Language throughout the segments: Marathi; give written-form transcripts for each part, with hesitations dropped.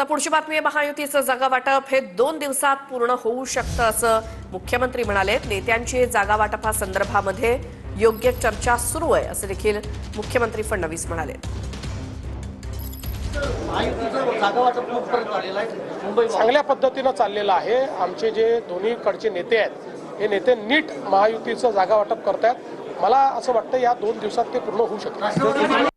तर पुढची बातमी आहे, महायुतीचं जागा वाटप हे 2 दिवसात पूर्ण होऊ शकतं असं मुख्यमंत्री म्हणाले। नेत्यांची जागा वाटपासंदर्भामध्ये योग्य चर्चा सुरू आहे असं देखील मुख्यमंत्री फडणवीस म्हणाले। चांगल्या पद्धतीने चाललेलं आहे। आमचे जे दोन्ही कडचे नेते आहेत हे नेते नीट महायुतीचं जागा वाटप करतात। मला असं वाटतं या 2 दिवसात ते पूर्ण होऊ शकतं।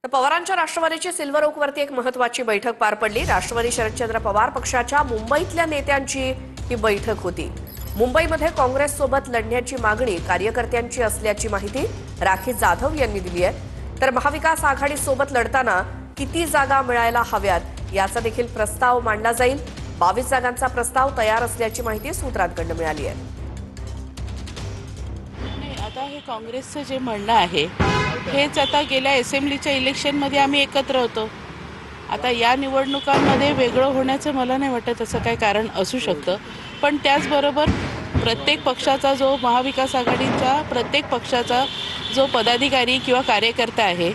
पवारांच्या राष्ट्रवादीची सिल्वर ओकवरती एक महत्त्वाची बैठक पार पडली। राष्ट्रवादी शरदचंद्र पवार पक्षाच्या मुंबईतल्या नेत्यांची ही बैठक होती। मुंबईमध्ये काँग्रेस सोबत लढण्याची मागणी कार्यकर्त्यांची असल्याची माहिती राखी जाधव यांनी दिली आहे। तर महाविकास आघाडी सोबत लढताना किती जागा मिळायला हव्यात याचा देखील प्रस्ताव मांडला जाईल। 22 जागांचा प्रस्ताव तयार असल्याची माहिती सूत्रांकडून मिळाली आहे। आता हे काँग्रेसचं जे म्हणणं आहे हेच आता गेल्या असेंब्लीच्या इलेक्शनमध्ये आम्ही एकत्र होतो। आता या निवडणुकांमध्ये वेगळं होण्याचं मला नाही वाटत असं काही कारण असू शकतं। पण त्याचबरोबर प्रत्येक पक्षाचा जो महाविकास आघाडीच्या प्रत्येक पक्षाचा जो पदाधिकारी किंवा कार्यकर्ता आहे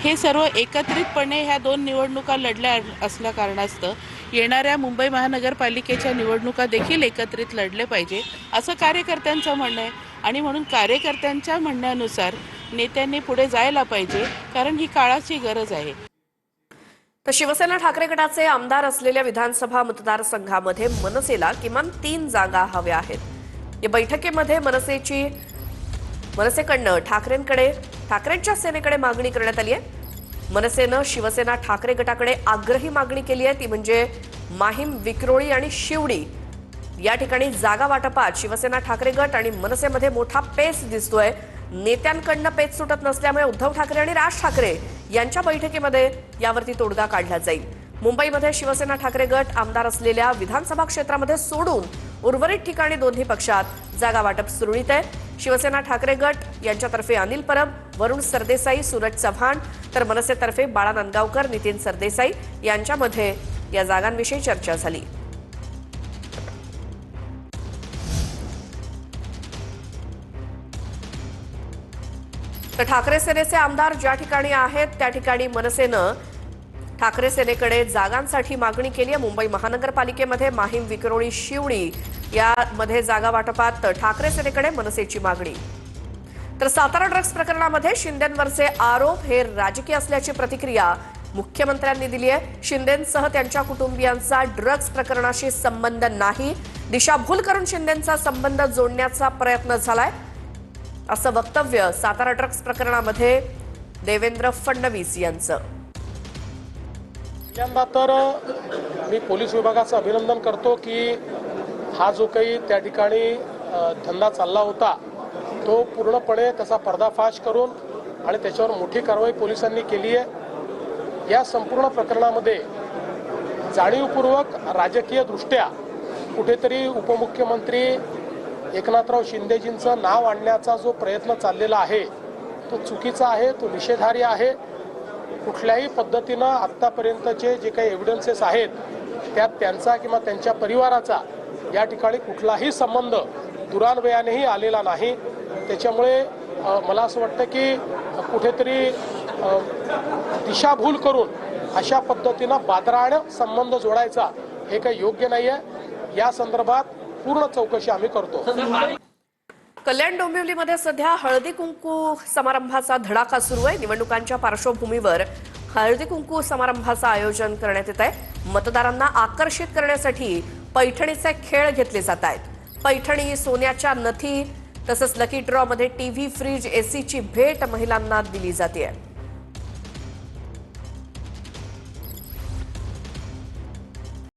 हे सर्व एकत्रितपणे ह्या 2 निवडणुका लढल्या असल्या कारणास्तव येणाऱ्या मुंबई महानगरपालिकेच्या निवडणुका देखील एकत्रित लढले पाहिजे असं कार्यकर्त्यांचं म्हणणं आहे। आणि म्हणून कार्यकर्त्यांच्या म्हणण्यानुसार नेत्यांनी पुढे जायला पाहिजे, कारण ही काळाची गरज आहे। तर शिवसेना ठाकरे गटाचे आमदार असलेल्या विधानसभा मतदारसंघामध्ये मनसेला किमान 3 जागा हव्या आहेत। या बैठकीमध्ये मनसेकडनं ठाकरेंच्या सेनेकडे मागणी करण्यात आली आहे। मनसेनं शिवसेना ठाकरे गटाकडे आग्रही मागणी केली आहे, ती म्हणजे माहीम, विक्रोळी आणि शिवडी या ठिकाणी जागा वाटपात शिवसेना ठाकरे गट आणि मनसेमध्ये मोठा पेच दिसतोय। नेत्यांकडनं पेच सुटत नसल्यामुळे उद्धव ठाकरे आणि राज ठाकरे यांच्या बैठकीमध्ये यावरती तोडगा काढला जाईल। मुंबईमध्ये शिवसेना ठाकरे गट आमदार असलेल्या विधानसभा क्षेत्रामध्ये सोडून उर्वरित ठिकाणी दोन्ही पक्षात जागा वाटप सुरळीत आहे। शिवसेना ठाकरे गट यांच्यातर्फे अनिल परब, वरुण सरदेसाई, सूरज चव्हाण, तर मनसेतर्फे बाळा नांदगावकर, नितीन सरदेसाई यांच्यामध्ये या जागांविषयी चर्चा झाली। तर ठाकरे सेनेचे आमदार ज्या ठिकाणी आहेत त्या ठिकाणी मनसेनं ठाकरे सेनेकडे जागांसाठी मागणी केली आहे। मुंबई महानगरपालिकेमध्ये माहीम, विक्रोळी, शिवडी यामध्ये जागा वाटपात ठाकरे सेनेकडे मनसेची मागणी। तर सातारा ड्रग्ज प्रकरणामध्ये शिंदेंवरचे आरोप हे राजकीय असल्याची प्रतिक्रिया मुख्यमंत्र्यांनी दिली आहे। शिंदेंसह त्यांच्या कुटुंबियांचा ड्रग्ज प्रकरणाशी संबंध नाही, दिशाभूल करून शिंदेंचा संबंध जोडण्याचा प्रयत्न झालाय असं वक्तव्य सातारा ड्रग्ज प्रकरणामध्ये देवेंद्र फडणवीस यांचं। पहिल्यांदा तर मी पोलीस विभागाचं अभिनंदन करतो की हा जो काही त्या ठिकाणी धंदा चालला होता तो पूर्णपणे त्याचा पर्दाफाश करून आणि त्याच्यावर मोठी कारवाई पोलिसांनी केली आहे। या संपूर्ण प्रकरणामध्ये जाणीवपूर्वक राजकीय दृष्ट्या कुठेतरी उपमुख्यमंत्री एकनाथराव शिंदेजींचं नाव आणण्याचा जो प्रयत्न चाललेला आहे तो चुकीचा आहे, तो निषेधार्ह आहे। कुठल्याही पद्धतीनं आत्तापर्यंतचे जे काही एव्हिडन्सेस आहेत त्यात त्यांचा किंवा त्यांच्या परिवाराचा या ठिकाणी कुठलाही संबंध दुरान्वयानेही आलेला नाही। त्याच्यामुळे मला असं वाटतं की कुठेतरी दिशाभूल करून अशा पद्धतीनं बादरानं संबंध जोडायचा हे काही योग्य नाही आहे। या संदर्भात पूर्ण चौकशी आम्ही करतो। कल्याण डोंबिवलीमध्ये सध्या हळदी कुंकू समारंभाचा धडाका सुरू आहे। निवडणुकांच्या पार्श्वभूमीवर हळदी कुंकू समारंभाचं आयोजन करण्यात येत आहे। मतदारांना आकर्षित करण्यासाठी पैठणीचे खेळ घेतले जात आहेत। पैठणी, सोन्याच्या नथी तसंच लकी ड्रॉ मध्ये टीव्ही, फ्रीज, एसीची भेट महिलांना दिली जाते।